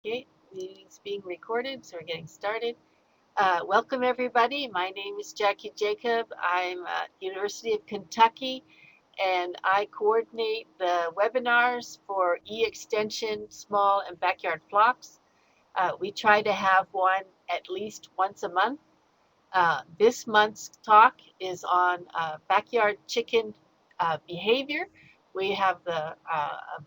Okay, it's being recorded, so we're getting started. Welcome, everybody. My name is Jackie Jacob. I'm at University of Kentucky, and I coordinate the webinars for e-extension, small and backyard flocks. We try to have one at least once a month. This month's talk is on backyard chicken behavior. We have a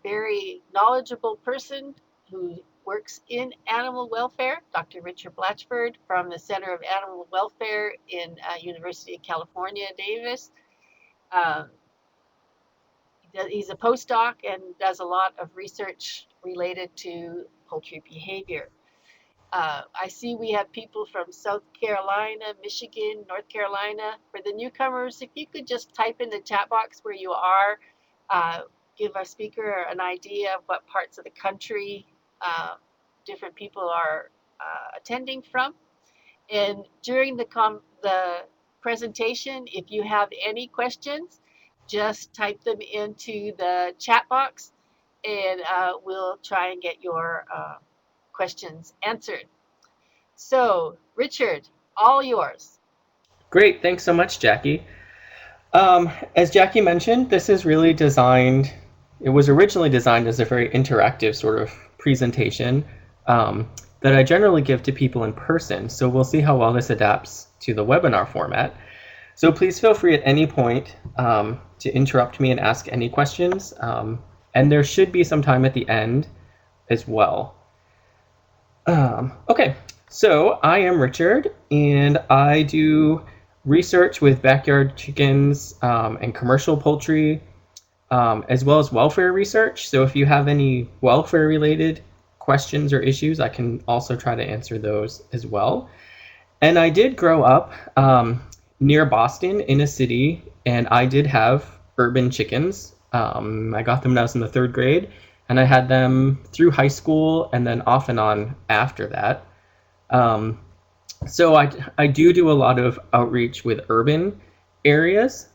very knowledgeable person who works in animal welfare, Dr. Richard Blatchford from the Center of Animal Welfare in University of California, Davis. Um, he's a postdoc and does a lot of research related to poultry behavior. I see we have people from South Carolina, Michigan, North Carolina. For the newcomers, if you could just type in the chat box where you are, uh, give our speaker an idea of what parts of the country uh, different people are attending from. And during the presentation, if you have any questions, just type them into the chat box and we'll try and get your questions answered. So, Richard, all yours. Great, thanks so much, Jackie. As Jackie mentioned, this is really designed, it was originally designed as a very interactive sort of presentation that I generally give to people in person. So we'll see how well this adapts to the webinar format. So please feel free at any point to interrupt me and ask any questions. And there should be some time at the end as well. Okay, so I am Richard, and I do research with backyard chickens and commercial poultry, as well as welfare research. So if you have any welfare related questions or issues, I can also try to answer those as well. And I did grow up near Boston in a city, and I did have urban chickens. I got them when I was in the third grade, and I had them through high school and then off and on after that. So I do a lot of outreach with urban areas.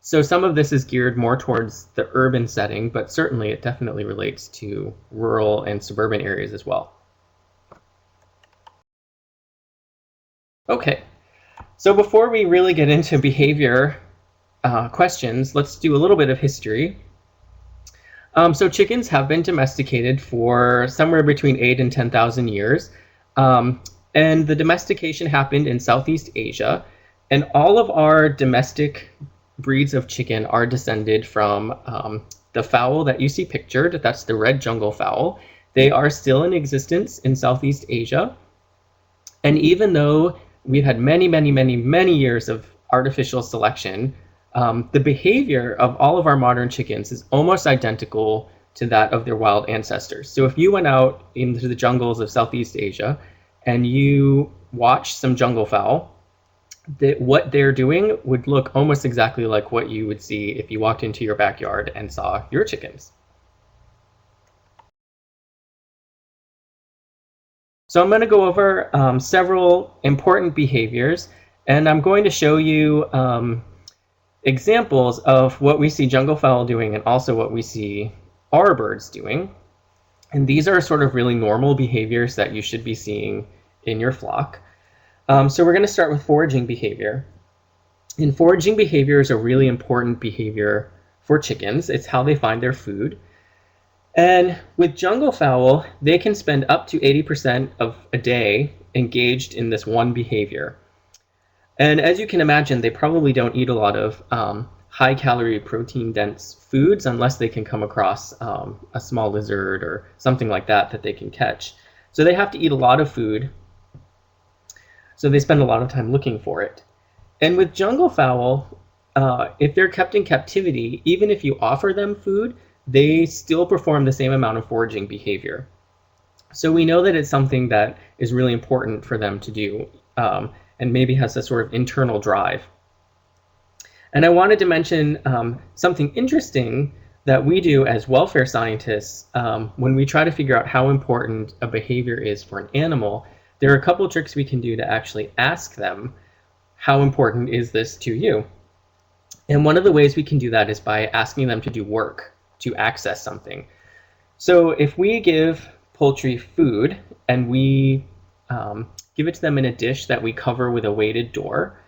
So some of this is geared more towards the urban setting, but certainly it definitely relates to rural and suburban areas as well. Okay, so before we really get into behavior questions, let's do a little bit of history. So chickens have been domesticated for somewhere between 8 and 10,000 years. And the domestication happened in Southeast Asia. And all of our domestic breeds of chicken are descended from the fowl that you see pictured. That's the red jungle fowl. They are still in existence in Southeast Asia. And even though we've had many years of artificial selection, the behavior of all of our modern chickens is almost identical to that of their wild ancestors. So if you went out into the jungles of Southeast Asia and you watch some jungle fowl, what they're doing would look almost exactly like what you would see if you walked into your backyard and saw your chickens. So I'm going to go over several important behaviors, and I'm going to show you examples of what we see jungle fowl doing and also what we see our birds doing. And these are sort of really normal behaviors that you should be seeing in your flock. So we're going to start with foraging behavior. And foraging behavior is a really important behavior for chickens. It's how they find their food. And with jungle fowl, they can spend up to 80% of a day engaged in this one behavior. And as you can imagine, they probably don't eat a lot of high-calorie, protein-dense foods unless they can come across a small lizard or something like that they can catch. So they have to eat a lot of food. So they spend a lot of time looking for it. And with jungle fowl, if they're kept in captivity, even if you offer them food, they still perform the same amount of foraging behavior. So we know that it's something that is really important for them to do, and maybe has a sort of internal drive. And I wanted to mention something interesting that we do as welfare scientists when we try to figure out how important a behavior is for an animal. There are a couple tricks we can do to actually ask them, how important is this to you? And one of the ways we can do that is by asking them to do work, to access something. So if we give poultry food and we give it to them in a dish that we cover with a weighted door,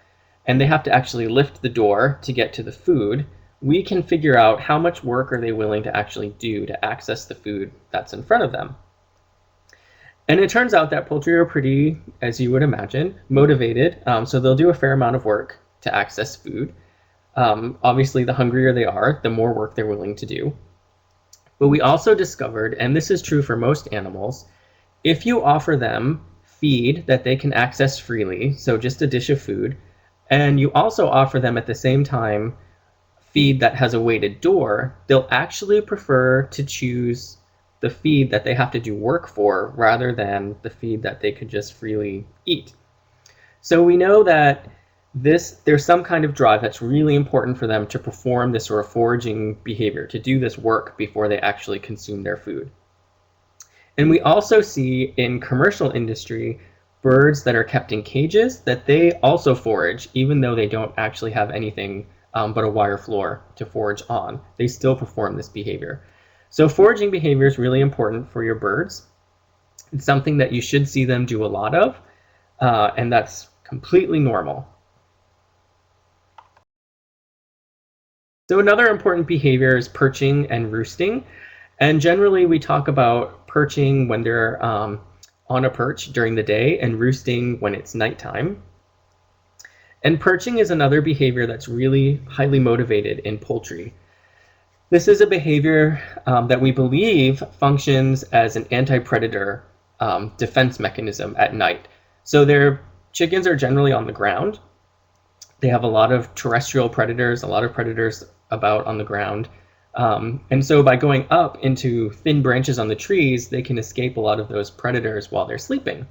and they have to actually lift the door to get to the food, we can figure out how much work are they willing to actually do to access the food that's in front of them. And it turns out that poultry are pretty, as you would imagine, motivated. So they'll do a fair amount of work to access food. Obviously, the hungrier they are, the more work they're willing to do. But we also discovered, and this is true for most animals, if you offer them feed that they can access freely, so just a dish of food, and you also offer them at the same time feed that has a weighted door, they'll actually prefer to choose the feed that they have to do work for rather than the feed that they could just freely eat. So we know that there's some kind of drive that's really important for them to perform this sort of foraging behavior, to do this work before they actually consume their food. And we also see in commercial industry birds that are kept in cages that they also forage, even though they don't actually have anything but a wire floor to forage on. They still perform this behavior. So foraging behavior is really important for your birds. It's something that you should see them do a lot of, and that's completely normal. So another important behavior is perching and roosting. And generally we talk about perching when they're on a perch during the day and roosting when it's nighttime. And perching is another behavior that's really highly motivated in poultry. This is a behavior that we believe functions as an anti-predator defense mechanism at night. So their chickens are generally on the ground. They have a lot of terrestrial predators, a lot of predators about on the ground. And so by going up into thin branches on the trees, they can escape a lot of those predators while they're sleeping.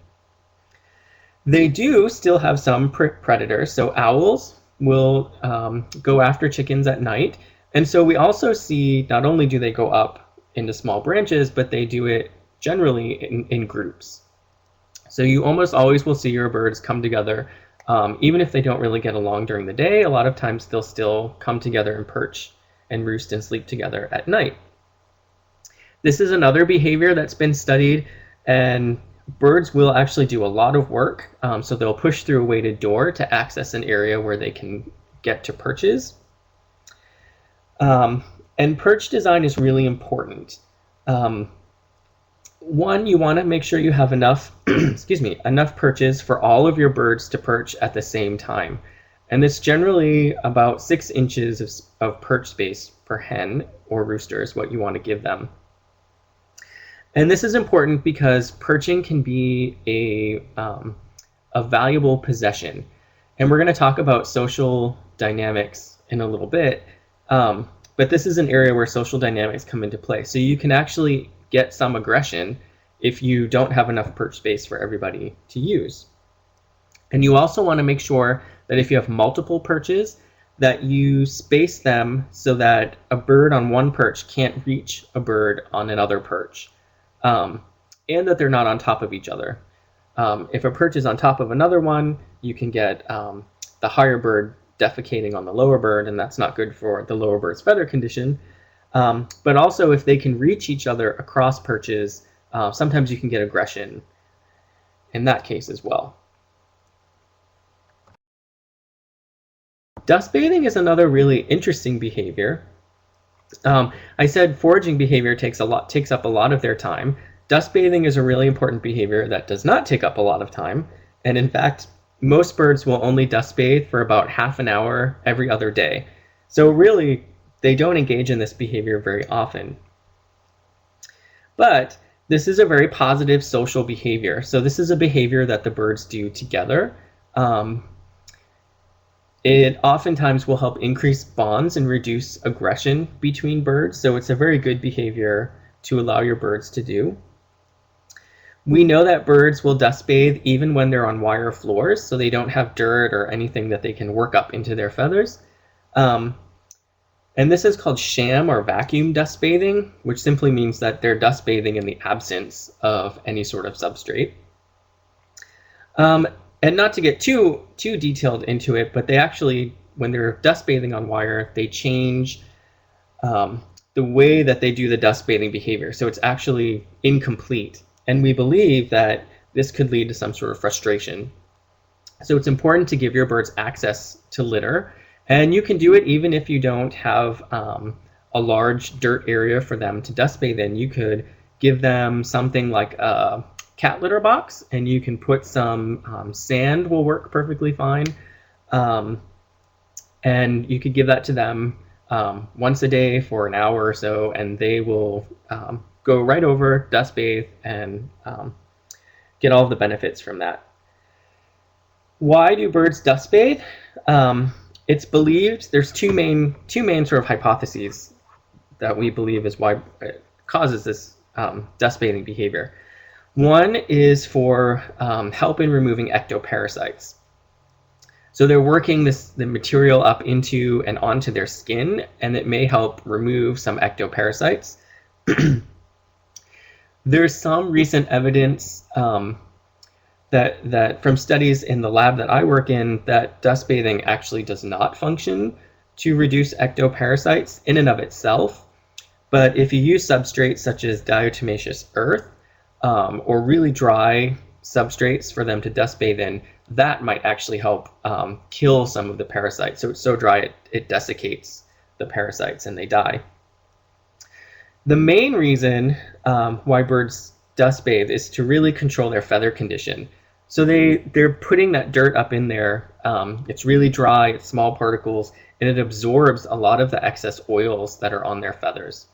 They do still have some predators. So owls will go after chickens at night. And so we also see not only do they go up into small branches, but they do it generally in groups. So you almost always will see your birds come together. Even if they don't really get along during the day, a lot of times they'll still come together and perch and roost and sleep together at night. This is another behavior that's been studied, and birds will actually do a lot of work. So they'll push through a weighted door to access an area where they can get to perches. And perch design is really important. One, you want to make sure you have enough, enough perches for all of your birds to perch at the same time. And it's generally about 6 inches of perch space per hen or rooster is what you want to give them. And this is important because perching can be a valuable possession. And we're going to talk about social dynamics in a little bit. But this is an area where social dynamics come into play. So you can actually get some aggression if you don't have enough perch space for everybody to use. And you also want to make sure that if you have multiple perches, that you space them so that a bird on one perch can't reach a bird on another perch, and that they're not on top of each other. If a perch is on top of another one, you can get the higher bird defecating on the lower bird, and that's not good for the lower bird's feather condition. But also if they can reach each other across perches, sometimes you can get aggression in that case as well. Dust bathing is another really interesting behavior. I said foraging behavior takes up a lot of their time. Dust bathing is a really important behavior that does not take up a lot of time, and in fact, most birds will only dust bathe for about half an hour every other day. So really, they don't engage in this behavior very often. But this is a very positive social behavior. So this is a behavior that the birds do together. It oftentimes will help increase bonds and reduce aggression between birds. So it's a very good behavior to allow your birds to do. We know that birds will dust bathe even when they're on wire floors, so they don't have dirt or anything that they can work up into their feathers. And this is called sham or vacuum dust bathing, which simply means that they're dust bathing in the absence of any sort of substrate. And not to get too detailed into it, but they actually, when they're dust bathing on wire, they change the way that they do the dust bathing behavior. So it's actually incomplete. And we believe that this could lead to some sort of frustration. So it's important to give your birds access to litter. And you can do it even if you don't have a large dirt area for them to dust bathe in. You could give them something like a cat litter box, and you can put some sand will work perfectly fine. And you could give that to them once a day for an hour or so, and they will go right over, dust bathe, and get all of the benefits from that. Why do birds dust bathe? It's believed there's two main sort of hypotheses that we believe is why it causes this dust bathing behavior. One is for help in removing ectoparasites. So they're working the material up into and onto their skin, and it may help remove some ectoparasites. There's some recent evidence that from studies in the lab that I work in, that dust bathing actually does not function to reduce ectoparasites in and of itself. But if you use substrates such as diatomaceous earth or really dry substrates for them to dust bathe in, that might actually help kill some of the parasites. So it's so dry it desiccates the parasites and they die. The main reason why birds dust bathe is to really control their feather condition. So they're putting that dirt up in there. It's really dry, it's small particles, and it absorbs a lot of the excess oils that are on their feathers.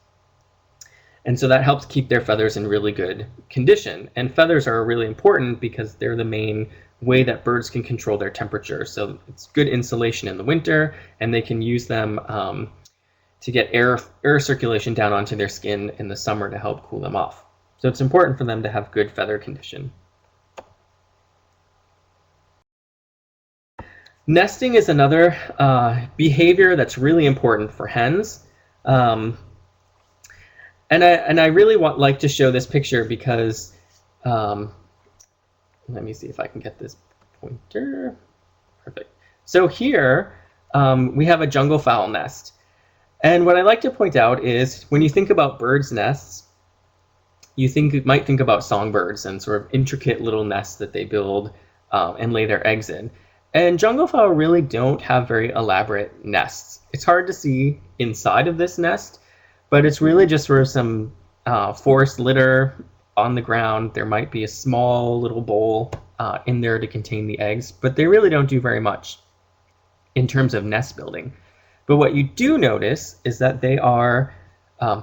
And so that helps keep their feathers in really good condition. And feathers are really important because they're the main way that birds can control their temperature. So it's good insulation in the winter, and they can use them to get air circulation down onto their skin in the summer to help cool them off. So it's important for them to have good feather condition. Nesting is another behavior that's really important for hens. And I really like to show this picture because, let me see if I can get this pointer. Perfect. So here we have a jungle fowl nest. And what I like to point out is when you think about birds' nests, you might think about songbirds and sort of intricate little nests that they build and lay their eggs in. And jungle fowl really don't have very elaborate nests. It's hard to see inside of this nest, but it's really just sort of some forest litter on the ground. There might be a small little bowl in there to contain the eggs, but they really don't do very much in terms of nest building. But what you do notice is that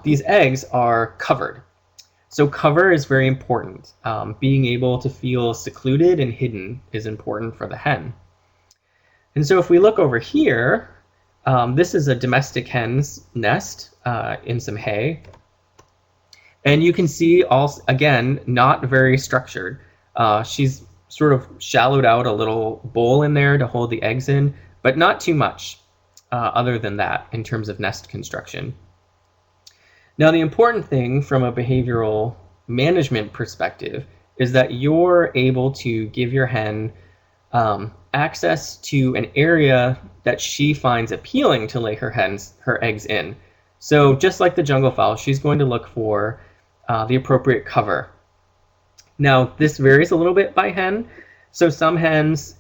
these eggs are covered. So cover is very important. Being able to feel secluded and hidden is important for the hen. And so if we look over here, this is a domestic hen's nest in some hay. And you can see, also, again, not very structured. She's sort of shallowed out a little bowl in there to hold the eggs in, but not too much other than that in terms of nest construction. Now, the important thing from a behavioral management perspective is that you're able to give your hen access to an area that she finds appealing to lay her eggs in. So just like the jungle fowl, she's going to look for the appropriate cover. Now, this varies a little bit by hen. So some hens,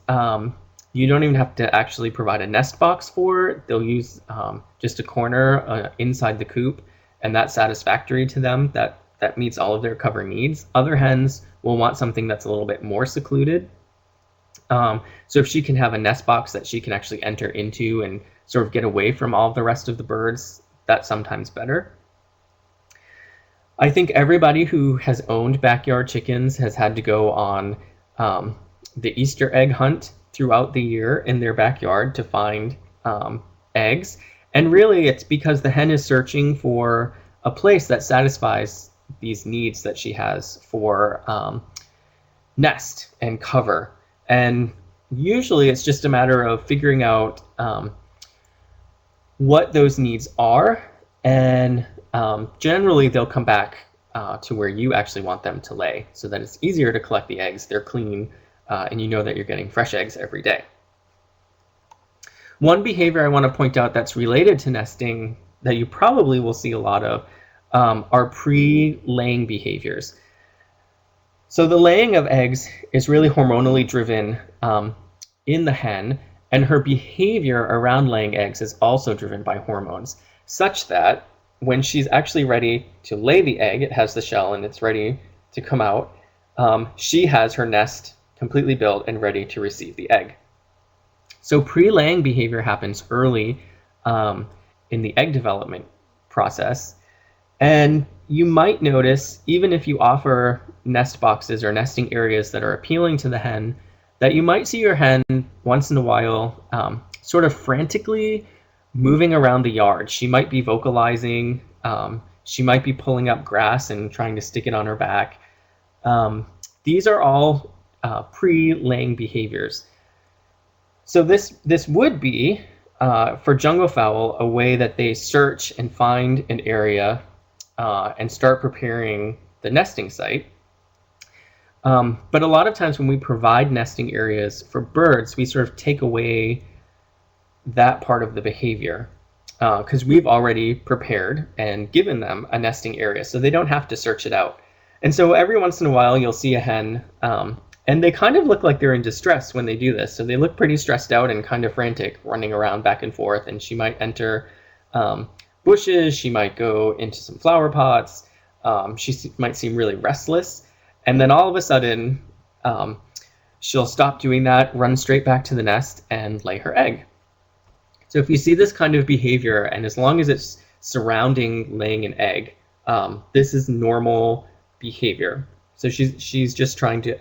you don't even have to actually provide a nest box for. They'll use just a corner inside the coop, and that's satisfactory to them. That meets all of their cover needs. Other hens will want something that's a little bit more secluded. So if she can have a nest box that she can actually enter into and sort of get away from all the rest of the birds, that's sometimes better. I think everybody who has owned backyard chickens has had to go on the Easter egg hunt throughout the year in their backyard to find eggs. And really it's because the hen is searching for a place that satisfies these needs that she has for nest and cover. And usually it's just a matter of figuring out what those needs are, and generally they'll come back to where you actually want them to lay, so that it's easier to collect the eggs. They're clean, and you know that you're getting fresh eggs every day. One behavior I want to point out that's related to nesting that you probably will see a lot of are pre-laying behaviors. So the laying of eggs is really hormonally driven in the hen, and her behavior around laying eggs is also driven by hormones, such that when she's actually ready to lay the egg, it has the shell and it's ready to come out, she has her nest completely built and ready to receive the egg. So pre-laying behavior happens early in the egg development process. And you might notice, even if you offer nest boxes or nesting areas that are appealing to the hen, that you might see your hen once in a while sort of frantically moving around the yard. She might be vocalizing, she might be pulling up grass and trying to stick it on her back. These are all pre-laying behaviors. So this would be, for jungle fowl, a way that they search and find an area and start preparing the nesting site. But a lot of times when we provide nesting areas for birds, we sort of take away that part of the behavior because we've already prepared and given them a nesting area, so they don't have to search it out. And so every once in a while you'll see a hen, and they kind of look like they're in distress when they do this. So they look pretty stressed out and kind of frantic, running around back and forth, and she might enter bushes, she might go into some flower pots, she might seem really restless, and then all of a sudden she'll stop doing that, run straight back to the nest, and lay her egg. So if you see this kind of behavior, and as long as it's surrounding laying an egg, this is normal behavior. So she's just trying to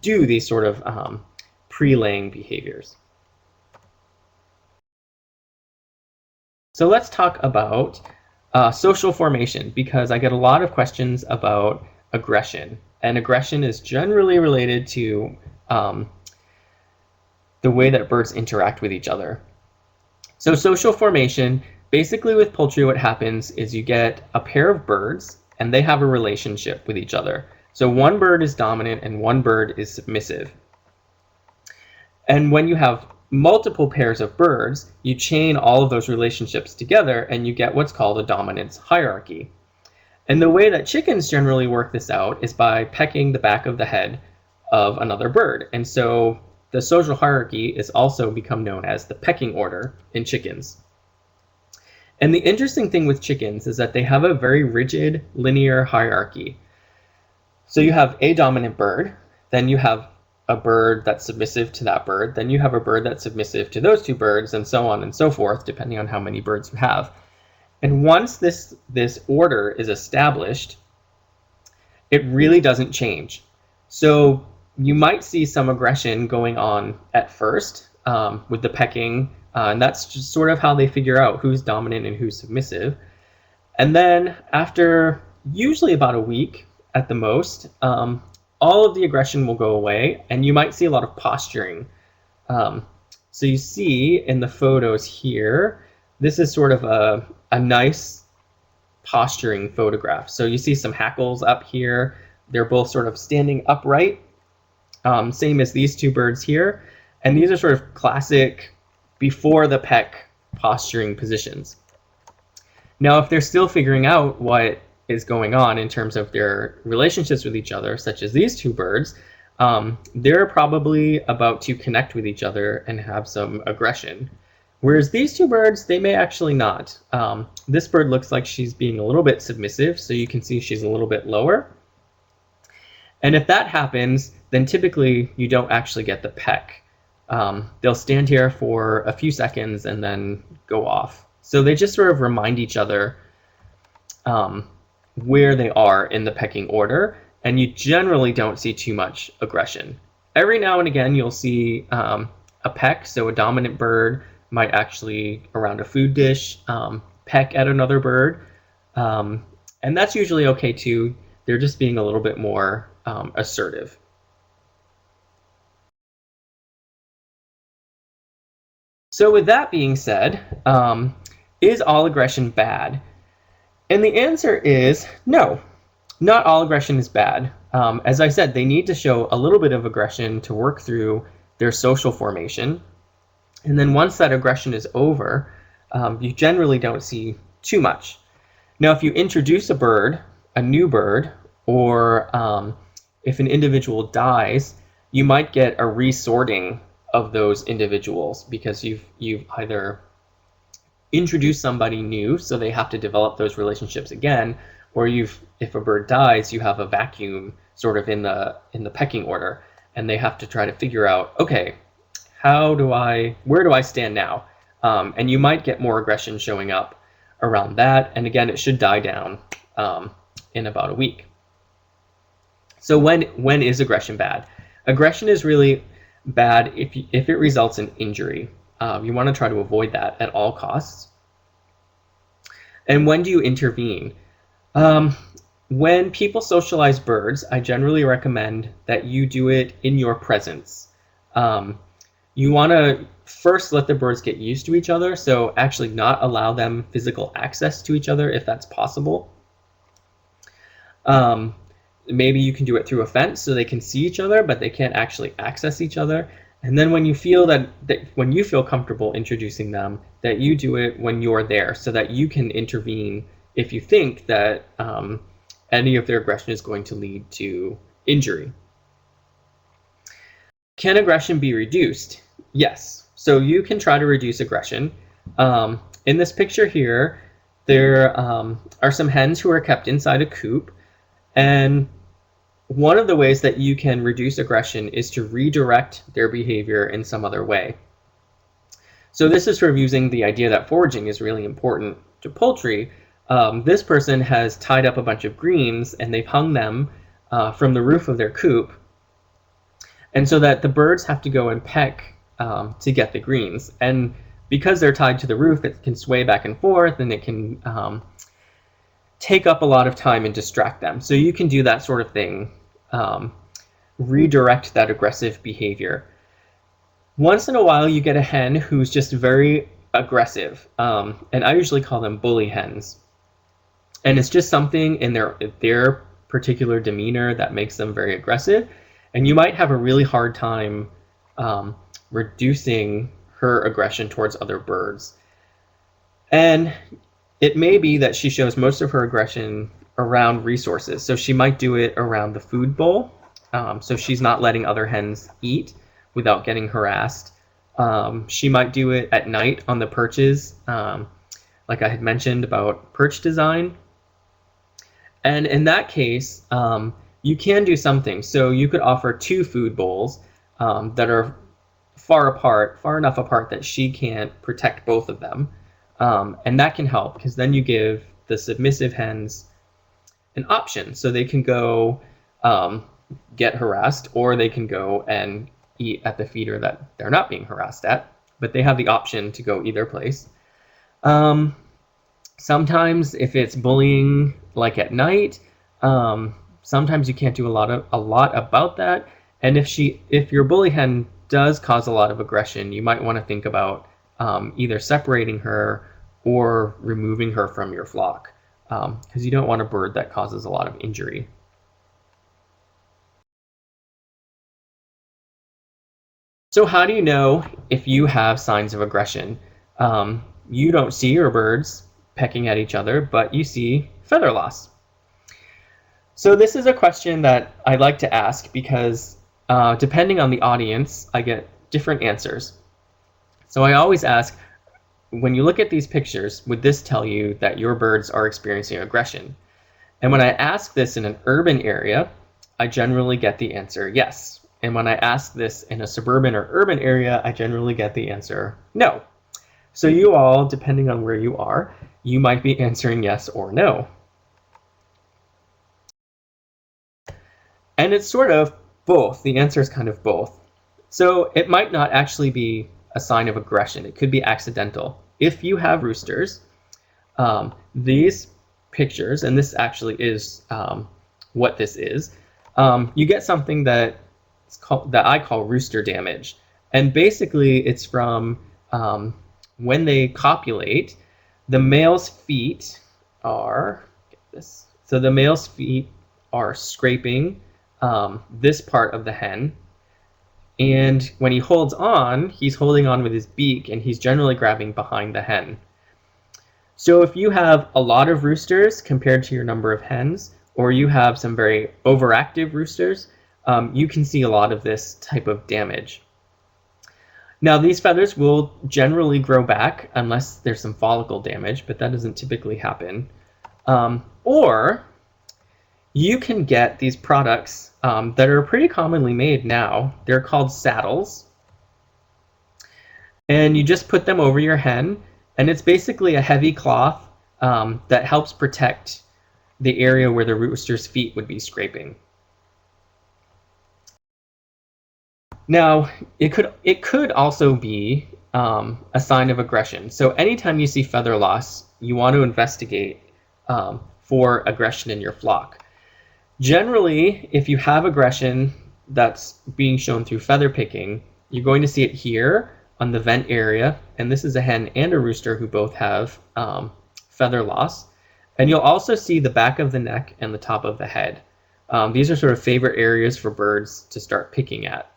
do these sort of pre-laying behaviors. So let's talk about social formation, because I get a lot of questions about aggression, and aggression is generally related to the way that birds interact with each other. So social formation, basically with poultry, what happens is you get a pair of birds and they have a relationship with each other. So one bird is dominant and one bird is submissive. And when you have multiple pairs of birds, you chain all of those relationships together and you get what's called a dominance hierarchy. And the way that chickens generally work this out is by pecking the back of the head of another bird. And so the social hierarchy is also become known as the pecking order in chickens. And the interesting thing with chickens is that they have a very rigid linear hierarchy. So you have a dominant bird, then you have a bird that's submissive to that bird, then you have a bird that's submissive to those two birds, and so on and so forth, depending on how many birds you have. And once this order is established, it really doesn't change. So you might see some aggression going on at first with the pecking, and that's just sort of how they figure out who's dominant and who's submissive. And then after usually about a week at the most, all of the aggression will go away, and you might see a lot of posturing. So you see in the photos here, this is sort of a nice posturing photograph. So you see some hackles up here. They're both sort of standing upright, same as these two birds here. And these are sort of classic before the peck posturing positions. Now, if they're still figuring out what is going on in terms of their relationships with each other, such as these two birds, they're probably about to connect with each other and have some aggression. Whereas these two birds, they may actually not. This bird looks like she's being a little bit submissive, so you can see she's a little bit lower. And if that happens, then typically you don't actually get the peck. They'll stand here for a few seconds and then go off. So they just sort of remind each other where they are in the pecking order, and you generally don't see too much aggression. Every now and again you'll see a peck, so a dominant bird might actually, around a food dish, peck at another bird, and that's usually okay too. They're just being a little bit more assertive. So with that being said, is all aggression bad? And the answer is no, not all aggression is bad. As I said, they need to show a little bit of aggression to work through their social formation. And then once that aggression is over, You generally don't see too much. Now, if you introduce a new bird, or if an individual dies, you might get a resorting of those individuals because you've either introduced somebody new, so they have to develop those relationships again, or if a bird dies, you have a vacuum sort of in the pecking order, and they have to try to figure out, okay, where do I stand now? And you might get more aggression showing up around that, and again, it should die down in about a week. So when is aggression bad? Aggression is really bad if it results in injury. You want to try to avoid that at all costs. And when do you intervene? Um, when people socialize birds, I generally recommend that you do it in your presence. Um, you want to first let the birds get used to each other, so actually not allow them physical access to each other if that's possible. Um, Maybe you can do it through a fence so they can see each other, but they can't actually access each other. And then when you feel that when you feel comfortable introducing them, that you do it when you're there so that you can intervene if you think that any of their aggression is going to lead to injury. Can aggression be reduced? Yes. So you can try to reduce aggression. In this picture here, there are some hens who are kept inside a coop. And one of the ways that you can reduce aggression is to redirect their behavior in some other way. So this is sort of using the idea that foraging is really important to poultry. This person has tied up a bunch of greens and they've hung them from the roof of their coop, and so that the birds have to go and peck to get the greens. And because they're tied to the roof, it can sway back and forth, and it can take up a lot of time and distract them. So you can do that sort of thing, redirect that aggressive behavior. Once in a while, you get a hen who's just very aggressive, and I usually call them bully hens. And it's just something in their particular demeanor that makes them very aggressive, and you might have a really hard time reducing her aggression towards other birds. And it may be that she shows most of her aggression around resources. So she might do it around the food bowl. So she's not letting other hens eat without getting harassed. She might do it at night on the perches, like I had mentioned about perch design. And in that case, you can do something. So you could offer two food bowls that are far enough apart that she can't protect both of them. And that can help because then you give the submissive hens an option. So they can go get harassed, or they can go and eat at the feeder that they're not being harassed at, but they have the option to go either place. Sometimes if it's bullying like at night, sometimes you can't do a lot about that. And if your bully hen does cause a lot of aggression, you might want to think about either separating her or removing her from your flock, because you don't want a bird that causes a lot of injury. So how do you know if you have signs of aggression? You don't see your birds pecking at each other, but you see feather loss. So this is a question that I like to ask because depending on the audience, I get different answers. So I always ask, when you look at these pictures, would this tell you that your birds are experiencing aggression? And when I ask this in an urban area, I generally get the answer yes. And when I ask this in a suburban or urban area, I generally get the answer no. So you all, depending on where you are, you might be answering yes or no. And it's sort of both. The answer is kind of both. So it might not actually be a sign of aggression. It could be accidental. If you have roosters, these pictures, and this actually is what this is, you get something that I call rooster damage. And basically it's from when they copulate, the male's feet are, get this, so the male's feet are scraping this part of the hen. And when he holds on, he's holding on with his beak, and he's generally grabbing behind the hen. So if you have a lot of roosters compared to your number of hens, or you have some very overactive roosters, you can see a lot of this type of damage. Now, these feathers will generally grow back unless there's some follicle damage, but that doesn't typically happen. Or you can get these products that are pretty commonly made now. They're called saddles. And you just put them over your hen, and it's basically a heavy cloth that helps protect the area where the rooster's feet would be scraping. Now, it could also be a sign of aggression. So anytime you see feather loss, you want to investigate for aggression in your flock. Generally, if you have aggression that's being shown through feather picking, you're going to see it here on the vent area, and this is a hen and a rooster who both have feather loss. And you'll also see the back of the neck and the top of the head. These are sort of favorite areas for birds to start picking at.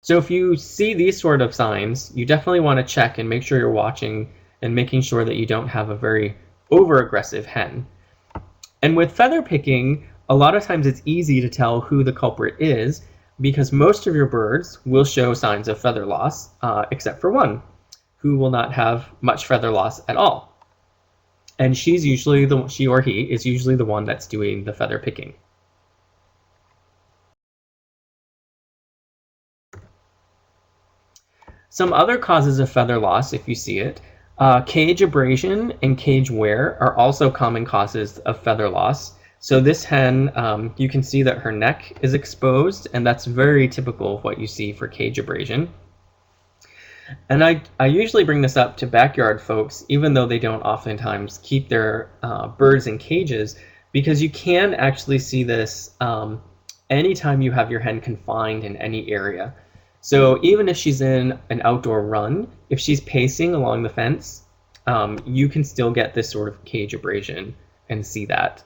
So if you see these sort of signs, you definitely want to check and make sure you're watching and making sure that you don't have a very over-aggressive hen. And with feather picking, a lot of times it's easy to tell who the culprit is because most of your birds will show signs of feather loss, except for one, who will not have much feather loss at all. And she or he is usually the one that's doing the feather picking. Some other causes of feather loss, if you see it, cage abrasion and cage wear are also common causes of feather loss. So this hen, you can see that her neck is exposed, and that's very typical of what you see for cage abrasion. And I usually bring this up to backyard folks, even though they don't oftentimes keep their birds in cages, because you can actually see this anytime you have your hen confined in any area. So even if she's in an outdoor run, if she's pacing along the fence, you can still get this sort of cage abrasion and see that.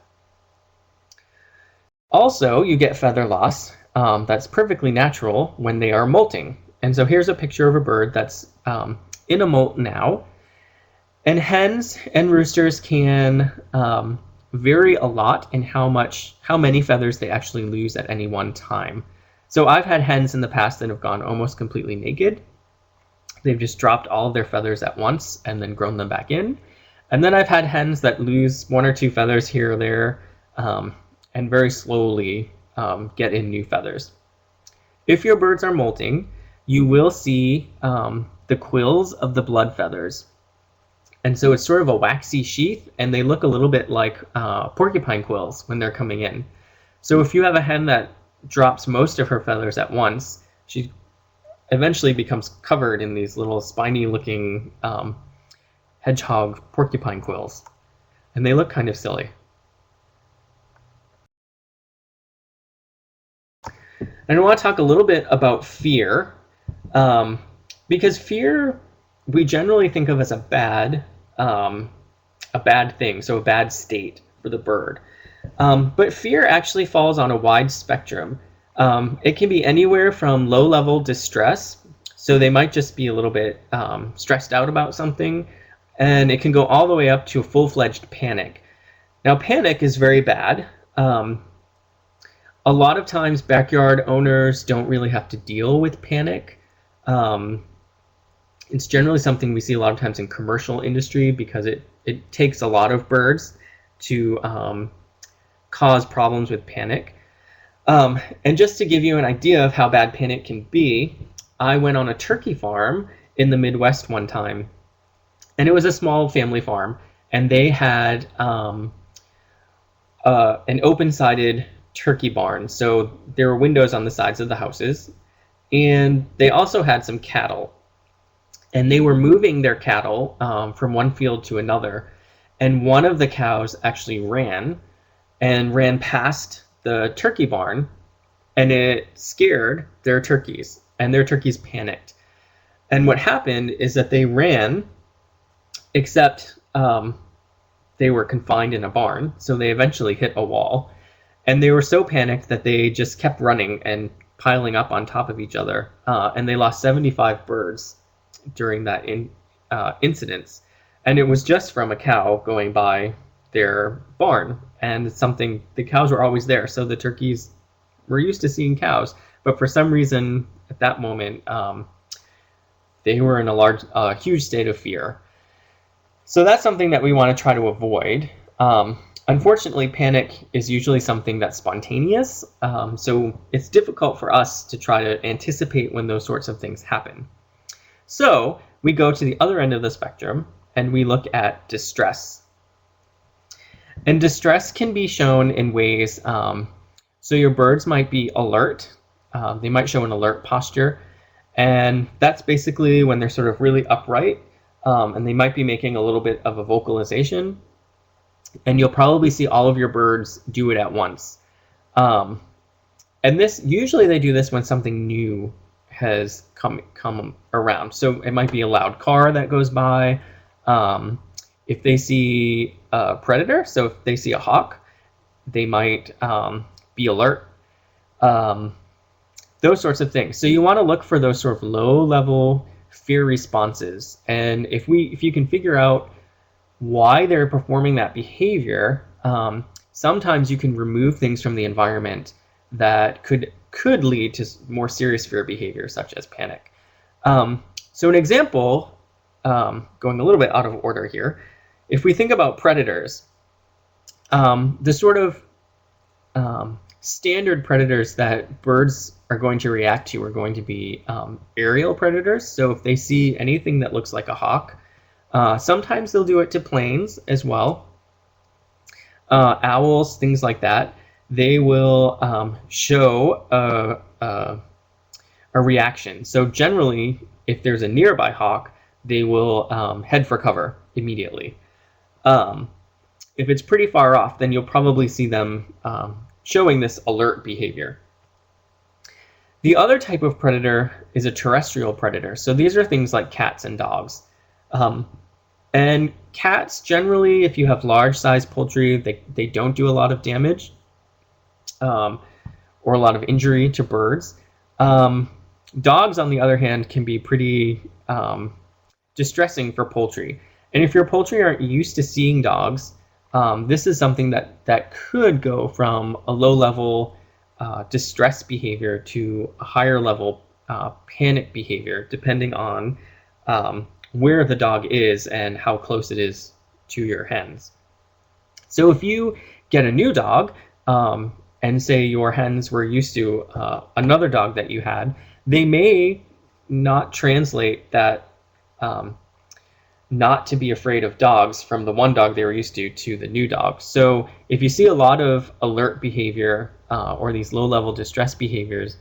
Also, you get feather loss that's perfectly natural when they are molting. And so here's a picture of a bird that's in a molt now. And hens and roosters can vary a lot in how many feathers they actually lose at any one time. So I've had hens in the past that have gone almost completely naked. They've just dropped all of their feathers at once and then grown them back in. And then I've had hens that lose one or two feathers here or there and very slowly get in new feathers. If your birds are molting, you will see the quills of the blood feathers. And so it's sort of a waxy sheath, and they look a little bit like porcupine quills when they're coming in. So if you have a hen that drops most of her feathers at once, she eventually becomes covered in these little spiny looking hedgehog porcupine quills, and they look kind of silly. And I want to talk a little bit about fear, because fear we generally think of as a bad thing, so a bad state for the bird. But fear actually falls on a wide spectrum. It can be anywhere from low-level distress, so they might just be a little bit stressed out about something, and it can go all the way up to a full-fledged panic. Now, panic is very bad. A lot of times, backyard owners don't really have to deal with panic. It's generally something we see a lot of times in commercial industry because it takes a lot of birds to cause problems with panic. And just to give you an idea of how bad panic can be, I went on a turkey farm in the Midwest one time, and it was a small family farm, and they had an open-sided turkey barn. So there were windows on the sides of the houses, and they also had some cattle. And they were moving their cattle from one field to another, and one of the cows actually ran past the turkey barn, and it scared their turkeys, and their turkeys panicked. And what happened is that they ran, except they were confined in a barn, so they eventually hit a wall. And they were so panicked that they just kept running and piling up on top of each other, and they lost 75 birds during that incidents, and it was just from a cow going by their barn, and it's something, the cows were always there, so the turkeys were used to seeing cows, but for some reason at that moment they were in a huge state of fear. So that's something that we want to try to avoid. Unfortunately, panic is usually something that's spontaneous, so it's difficult for us to try to anticipate when those sorts of things happen. So we go to the other end of the spectrum and we look at distress. And distress can be shown in ways, so your birds might be alert, they might show an alert posture, and that's basically when they're sort of really upright, and they might be making a little bit of a vocalization, and you'll probably see all of your birds do it at once. And this, usually they do this when something new has come around. So it might be a loud car that goes by. If they see a predator, so if they see a hawk, they might be alert. Those sorts of things. So you want to look for those sort of low-level fear responses. And if you can figure out why they're performing that behavior, sometimes you can remove things from the environment that could lead to more serious fear behavior, such as panic. So an example, going a little bit out of order here, if we think about predators, the sort of standard predators that birds are going to react to are going to be aerial predators. So if they see anything that looks like a hawk, sometimes they'll do it to planes as well. Owls, things like that, they will show a reaction. So generally, if there's a nearby hawk, they will head for cover immediately. If it's pretty far off, then you'll probably see them showing this alert behavior. The other type of predator is a terrestrial predator. So these are things like cats and dogs. And cats, generally, if you have large-sized poultry, they don't do a lot of damage or a lot of injury to birds. Dogs, on the other hand, can be pretty distressing for poultry. And if your poultry aren't used to seeing dogs, this is something that could go from a low-level distress behavior to a higher-level panic behavior, depending on where the dog is and how close it is to your hens. So if you get a new dog, and say your hens were used to another dog that you had, they may not translate that not to be afraid of dogs from the one dog they were used to the new dog. So if you see a lot of alert behavior or these low-level distress behaviors,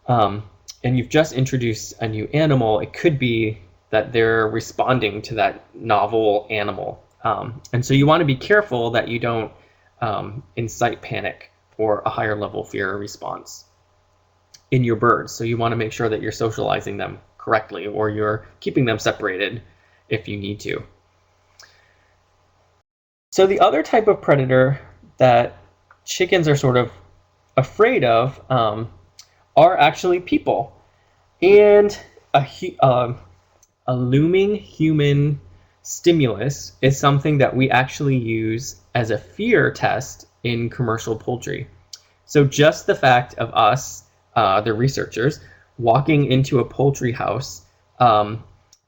and you've just introduced a new animal, it could be that they're responding to that novel animal. And so you want to be careful that you don't incite panic or a higher level fear response in your birds. So you want to make sure that you're socializing them correctly, or you're keeping them separated if you need to. So the other type of predator that chickens are sort of afraid of are actually people. And a looming human stimulus is something that we actually use as a fear test in commercial poultry. So just the fact of us, the researchers, walking into a poultry house,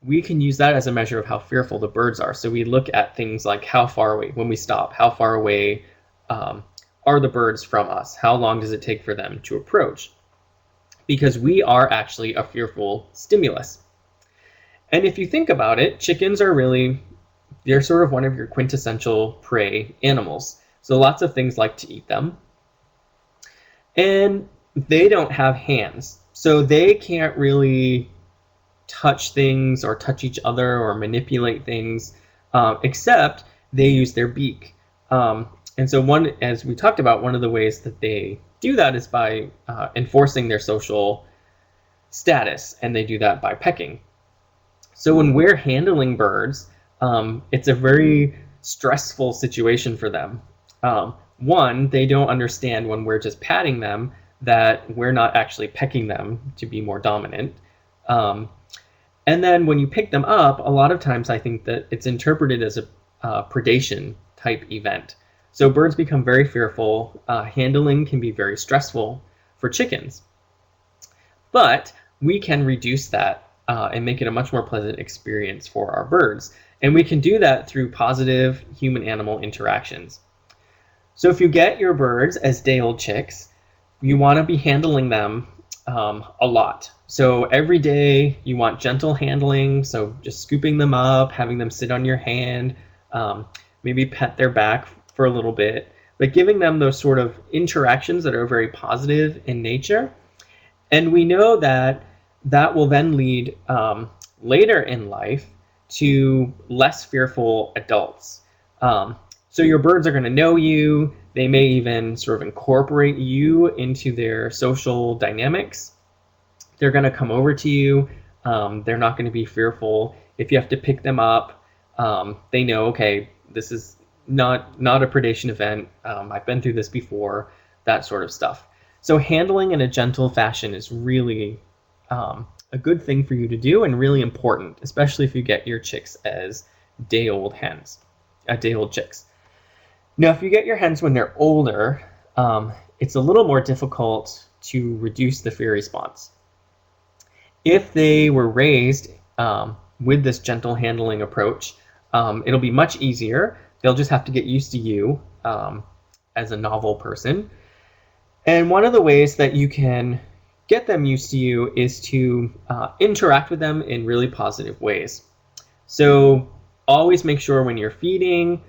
we can use that as a measure of how fearful the birds are. So we look at things like how far away, when we stop, how far away are the birds from us? How long does it take for them to approach? Because we are actually a fearful stimulus. And if you think about it, chickens are really, they're sort of one of your quintessential prey animals. So lots of things like to eat them. And they don't have hands. So they can't really touch things or touch each other or manipulate things, except they use their beak. And so as we talked about, one of the ways that they do that is by enforcing their social status, and they do that by pecking. So when we're handling birds, it's a very stressful situation for them. One, they don't understand when we're just patting them that we're not actually pecking them to be more dominant. And then when you pick them up, a lot of times I think that it's interpreted as a predation type event. So birds become very fearful. Handling can be very stressful for chickens. But we can reduce that and make it a much more pleasant experience for our birds. And we can do that through positive human-animal interactions. So if you get your birds as day-old chicks, you want to be handling them a lot. So every day you want gentle handling, so just scooping them up, having them sit on your hand, maybe pet their back for a little bit, but giving them those sort of interactions that are very positive in nature. And we know that that will then lead later in life to less fearful adults. So your birds are going to know you. They may even sort of incorporate you into their social dynamics. They're going to come over to you. They're not going to be fearful. If you have to pick them up, they know, okay, this is not a predation event. I've been through this before, that sort of stuff. So handling in a gentle fashion is really a good thing for you to do and really important, especially if you get your chicks as day-old hens, day-old chicks. Now, if you get your hens when they're older, it's a little more difficult to reduce the fear response. If they were raised with this gentle handling approach, it'll be much easier. They'll just have to get used to you as a novel person. And one of the ways that you can get them used to you is to interact with them in really positive ways. So always make sure when you're feeding,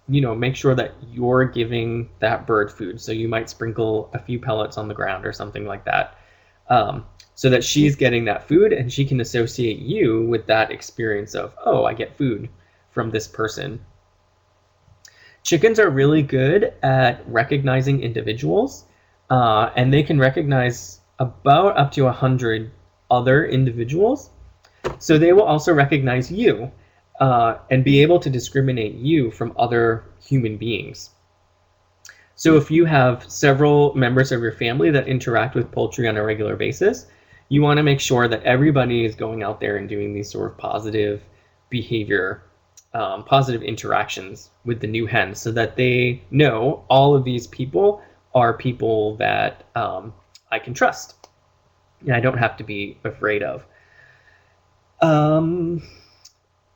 make sure that you're giving that bird food. So you might sprinkle a few pellets on the ground or something like that, so that she's getting that food and she can associate you with that experience of, oh, I get food from this person. Chickens are really good at recognizing individuals, and they can recognize about up to 100 other individuals. So they will also recognize you and be able to discriminate you from other human beings. So if you have several members of your family that interact with poultry on a regular basis, you want to make sure that everybody is going out there and doing these sort of positive behavior, positive interactions with the new hens, so that they know all of these people are people that I can trust and I don't have to be afraid of.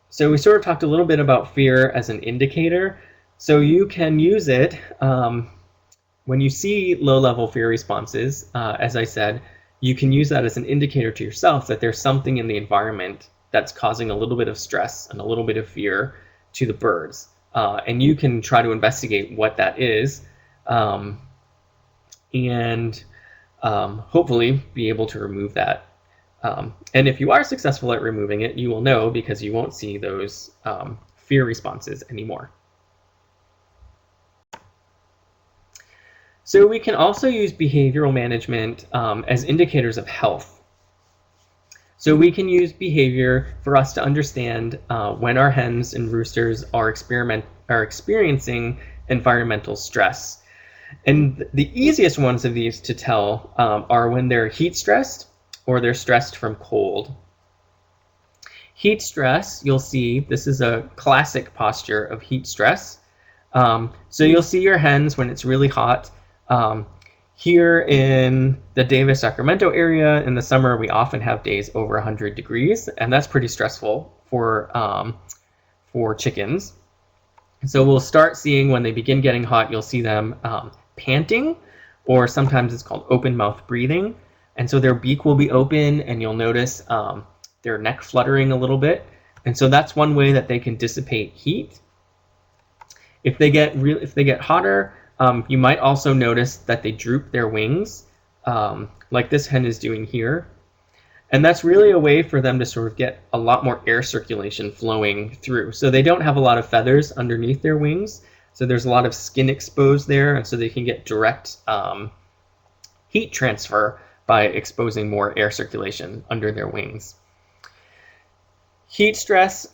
So we sort of talked a little bit about fear as an indicator. So you can use it when you see low-level fear responses, as I said, you can use that as an indicator to yourself that there's something in the environment that's causing a little bit of stress and a little bit of fear to the birds. And you can try to investigate what that is, and hopefully be able to remove that. And if you are successful at removing it, you will know because you won't see those fear responses anymore. So we can also use behavioral management as indicators of health. So we can use behavior for us to understand when our hens and roosters are experiencing environmental stress. And the easiest ones of these to tell are when they're heat stressed or they're stressed from cold. Heat stress, you'll see, this is a classic posture of heat stress. So you'll see your hens when it's really hot. Here in the Davis-Sacramento area in the summer, we often have days over 100 degrees, and that's pretty stressful for chickens. So we'll start seeing when they begin getting hot, you'll see them panting, or sometimes it's called open mouth breathing. And so their beak will be open, and you'll notice their neck fluttering a little bit. And so that's one way that they can dissipate heat. If they get hotter, you might also notice that they droop their wings, like this hen is doing here. And that's really a way for them to sort of get a lot more air circulation flowing through. So they don't have a lot of feathers underneath their wings, so there's a lot of skin exposed there, and so they can get direct heat transfer by exposing more air circulation under their wings. Heat stress,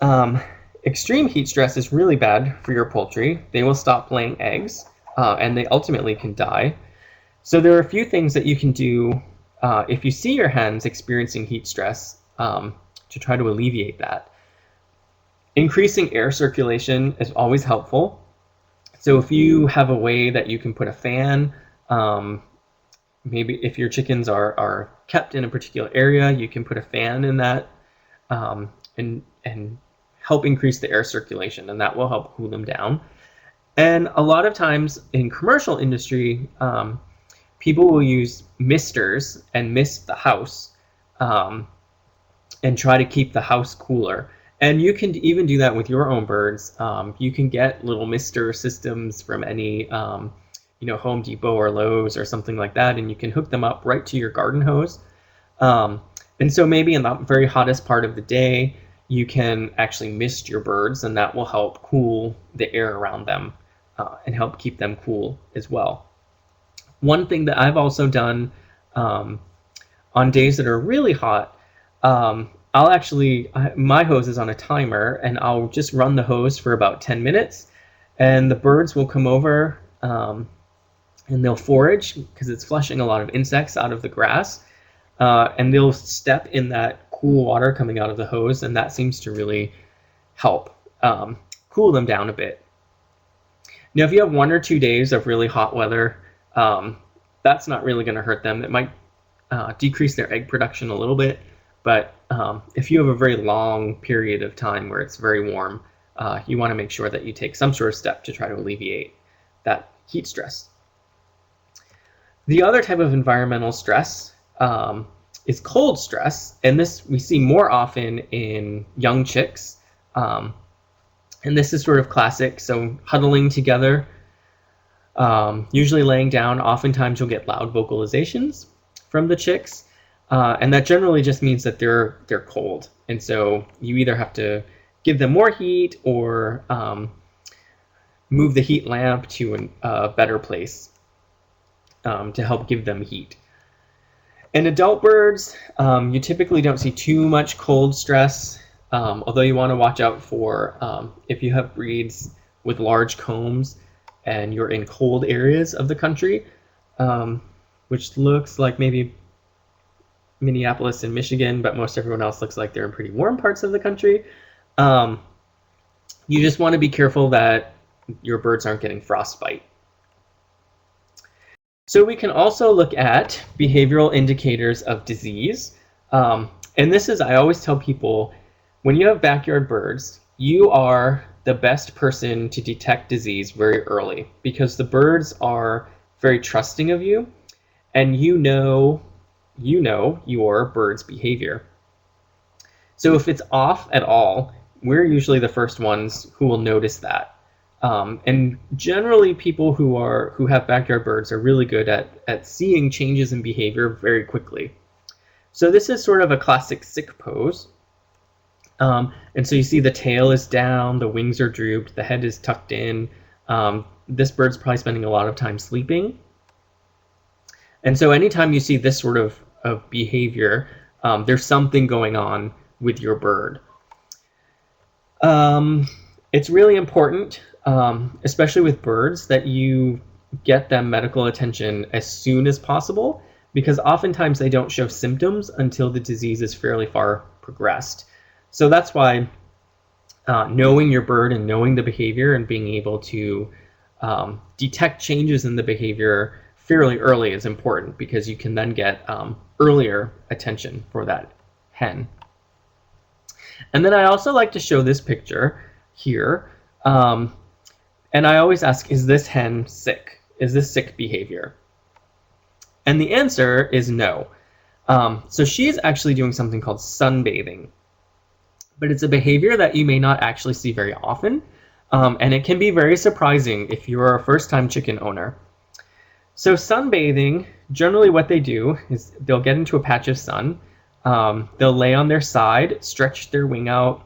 extreme heat stress is really bad for your poultry. They will stop laying eggs, and they ultimately can die. So there are a few things that you can do if you see your hens experiencing heat stress. to try to alleviate that. Increasing air circulation is always helpful. So if you have a way that you can put a fan, maybe if your chickens are kept in a particular area, you can put a fan in that, and help increase the air circulation, and that will help cool them down. And a lot of times in commercial industry, people will use misters and mist the house, and try to keep the house cooler. And you can even do that with your own birds. You can get little mister systems from any, Home Depot or Lowe's or something like that, and you can hook them up right to your garden hose. And so maybe in the very hottest part of the day, you can actually mist your birds, and that will help cool the air around them, and help keep them cool as well. One thing that I've also done, on days that are really hot, my hose is on a timer, and I'll just run the hose for about 10 minutes, and the birds will come over, and they'll forage because it's flushing a lot of insects out of the grass, and they'll step in that cool water coming out of the hose, and that seems to really help cool them down a bit. Now, if you have 1 or 2 days of really hot weather, that's not really going to hurt them. It might decrease their egg production a little bit, but if you have a very long period of time where it's very warm, you want to make sure that you take some sort of step to try to alleviate that heat stress. The other type of environmental stress is cold stress, and this we see more often in young chicks. And this is sort of classic, so huddling together, usually laying down. Oftentimes you'll get loud vocalizations from the chicks, and that generally just means that they're cold. And so you either have to give them more heat or move the heat lamp to a better place to help give them heat. In adult birds, you typically don't see too much cold stress, although you want to watch out for if you have breeds with large combs and you're in cold areas of the country, which looks like maybe Minneapolis and Michigan, but most everyone else looks like they're in pretty warm parts of the country. You just want to be careful that your birds aren't getting frostbite. So we can also look at behavioral indicators of disease. And this is, I always tell people, when you have backyard birds, you are the best person to detect disease very early, because the birds are very trusting of you, and you know your bird's behavior. So if it's off at all, we're usually the first ones who will notice that. And generally people who have backyard birds are really good at seeing changes in behavior very quickly. So this is sort of a classic sick pose. And so you see the tail is down, the wings are drooped, the head is tucked in. This bird's probably spending a lot of time sleeping. And so anytime you see this sort of behavior, there's something going on with your bird. It's really important, especially with birds, that you get them medical attention as soon as possible, because oftentimes they don't show symptoms until the disease is fairly far progressed. So that's why knowing your bird and knowing the behavior and being able to detect changes in the behavior fairly early is important, because you can then get earlier attention for that hen. And then I also like to show this picture here. And I always ask, is this hen sick? Is this sick behavior? And the answer is no. So she's actually doing something called sunbathing. But it's a behavior that you may not actually see very often. And it can be very surprising if you're a first-time chicken owner. So sunbathing, generally what they do is they'll get into a patch of sun. They'll lay on their side, stretch their wing out,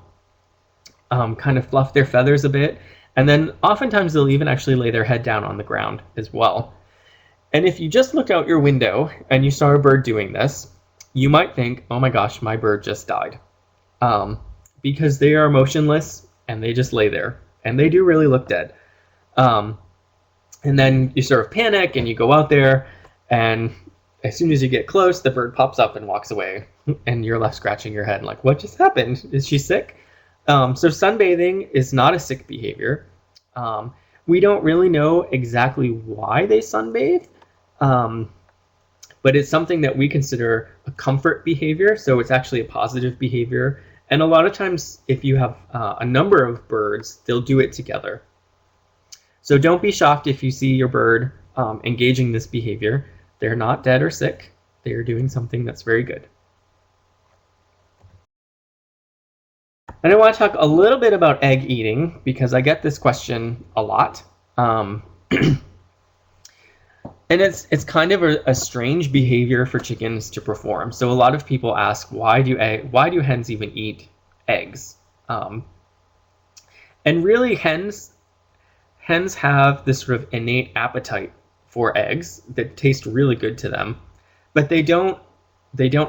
kind of fluff their feathers a bit, and then oftentimes they'll even actually lay their head down on the ground as well. And if you just look out your window and you saw a bird doing this, you might think, oh my gosh, my bird just died. Because they are motionless and they just lay there, and they do really look dead. And then you sort of panic and you go out there, and as soon as you get close, the bird pops up and walks away and you're left scratching your head like, what just happened? Is she sick? So sunbathing is not a sick behavior. Um, we don't really know exactly why they sunbathe, um, but it's something that we consider a comfort behavior. So it's actually a positive behavior. And a lot of times, if you have a number of birds, they'll do it together. So don't be shocked if you see your bird engaging this behavior. They're not dead or sick. They are doing something that's very good. And I want to talk a little bit about egg eating because I get this question a lot. Um, and it's kind of a strange behavior for chickens to perform. So a lot of people ask, why do hens even eat eggs? Um, and really, hens have this sort of innate appetite for eggs that taste really good to them, but they don't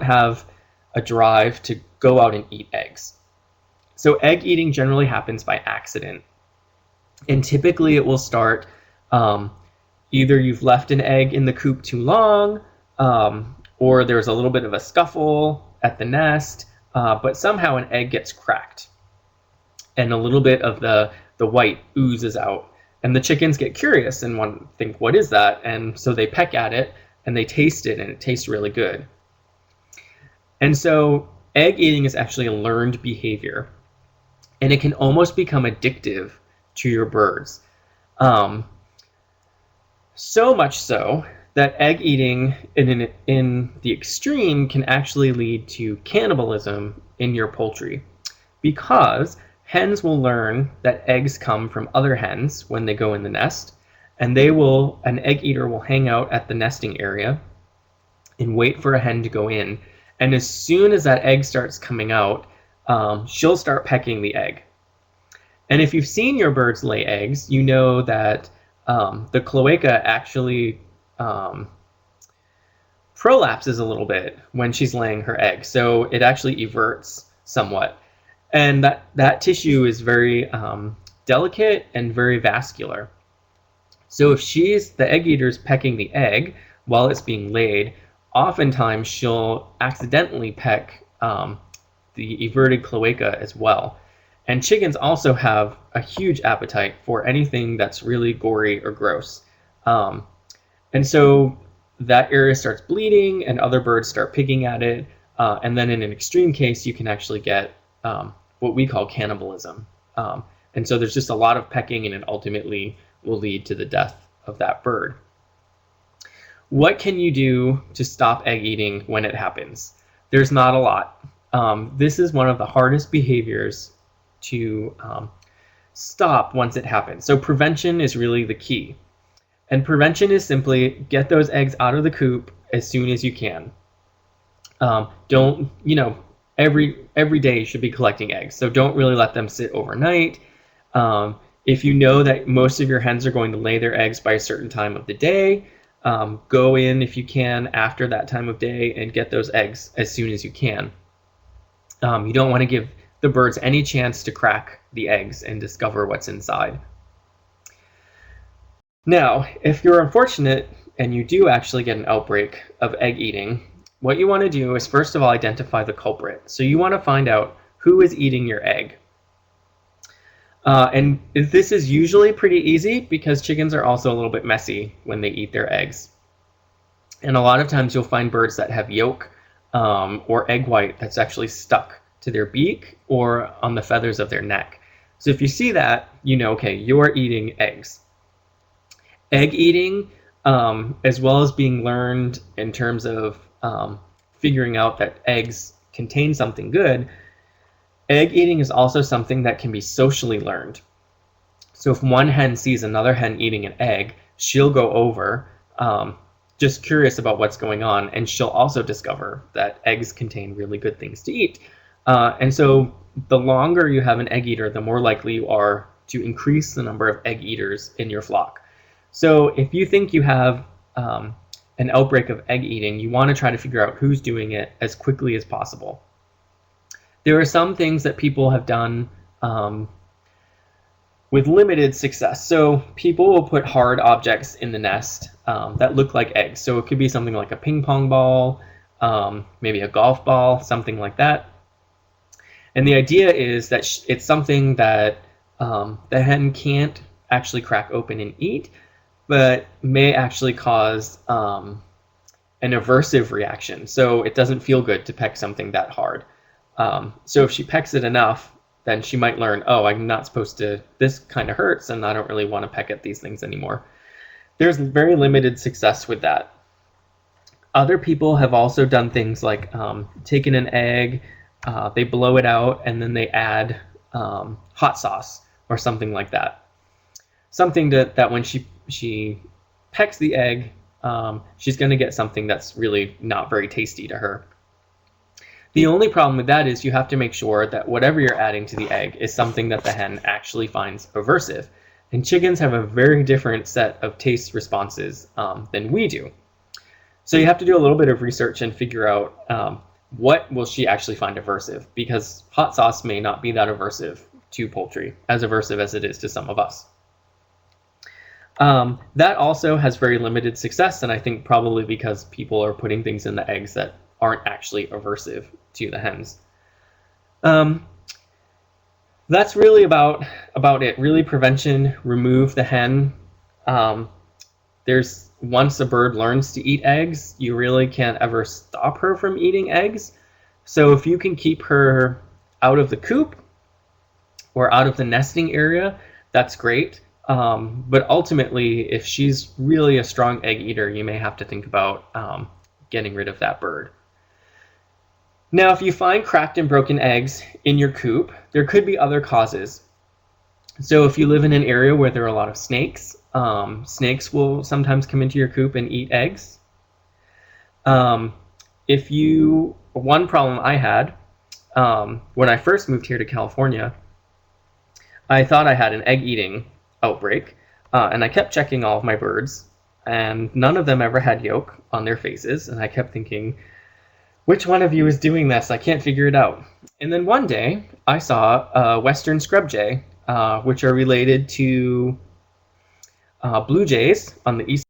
have a drive to go out and eat eggs. So egg eating generally happens by accident, and typically it will start um, either you've left an egg in the coop too long, or there's a little bit of a scuffle at the nest, but somehow an egg gets cracked, and a little bit of the white oozes out, and the chickens get curious and want to think, what is that? And so they peck at it and they taste it, and it tastes really good. And so egg eating is actually a learned behavior, and it can almost become addictive to your birds. Um, so much so that egg eating in the extreme can actually lead to cannibalism in your poultry, because hens will learn that eggs come from other hens when they go in the nest, and an egg eater will hang out at the nesting area and wait for a hen to go in. And as soon as that egg starts coming out, she'll start pecking the egg. And if you've seen your birds lay eggs, you know that the cloaca actually prolapses a little bit when she's laying her egg. So it actually everts somewhat. And that tissue is very delicate and very vascular. So if the egg eater's pecking the egg while it's being laid, oftentimes she'll accidentally peck the everted cloaca as well. And chickens also have a huge appetite for anything that's really gory or gross. And so that area starts bleeding and other birds start picking at it. And then in an extreme case, you can actually get what we call cannibalism. And so there's just a lot of pecking, and it ultimately will lead to the death of that bird. What can you do to stop egg eating when it happens? There's not a lot. This is one of the hardest behaviors to stop once it happens. So prevention is really the key. And prevention is simply get those eggs out of the coop as soon as you can. Don't, every day you should be collecting eggs. So don't really let them sit overnight. If you know that most of your hens are going to lay their eggs by a certain time of the day, go in if you can after that time of day and get those eggs as soon as you can. You don't want to give the birds any chance to crack the eggs and discover what's inside. Now, if you're unfortunate and you do actually get an outbreak of egg eating, what you want to do is first of all identify the culprit. So you want to find out who is eating your egg. And this is usually pretty easy because chickens are also a little bit messy when they eat their eggs. And a lot of times you'll find birds that have yolk or egg white that's actually stuck to their beak or on the feathers of their neck. So if you see that, you know, okay, you're eating eggs. Egg eating, as well as being learned in terms of figuring out that eggs contain something good, egg eating is also something that can be socially learned. So if one hen sees another hen eating an egg, she'll go over, just curious about what's going on, and she'll also discover that eggs contain really good things to eat. And so the longer you have an egg eater, the more likely you are to increase the number of egg eaters in your flock. So if you think you have an outbreak of egg eating, you want to try to figure out who's doing it as quickly as possible. There are some things that people have done with limited success. So people will put hard objects in the nest that look like eggs. So it could be something like a ping pong ball, maybe a golf ball, something like that. And the idea is that it's something that the hen can't actually crack open and eat, but may actually cause an aversive reaction. So it doesn't feel good to peck something that hard. So if she pecks it enough, then she might learn, oh, I'm not supposed to, this kind of hurts, and I don't really want to peck at these things anymore. There's very limited success with that. Other people have also done things like taken an egg, they blow it out, and then they add hot sauce or something like that. Something that when she pecks the egg, she's going to get something that's really not very tasty to her. The only problem with that is you have to make sure that whatever you're adding to the egg is something that the hen actually finds aversive. And chickens have a very different set of taste responses than we do. So you have to do a little bit of research and figure out what will she actually find aversive, because hot sauce may not be that aversive to poultry, as aversive as it is to some of us. That also has very limited success, and I think probably because people are putting things in the eggs that aren't actually aversive to the hens. That's really about it. Really, prevention, remove the hen. There's once a bird learns to eat eggs, you really can't ever stop her from eating eggs. So if you can keep her out of the coop or out of the nesting area, that's great. But ultimately, if she's really a strong egg eater, you may have to think about getting rid of that bird. Now, if you find cracked and broken eggs in your coop, there could be other causes. So if you live in an area where there are a lot of snakes, snakes will sometimes come into your coop and eat eggs. One problem I had when I first moved here to California, I thought I had an egg eating outbreak, and I kept checking all of my birds, and none of them ever had yolk on their faces, and I kept thinking, which one of you is doing this? I can't figure it out. And then one day, I saw a western scrub jay, which are related to blue jays on the east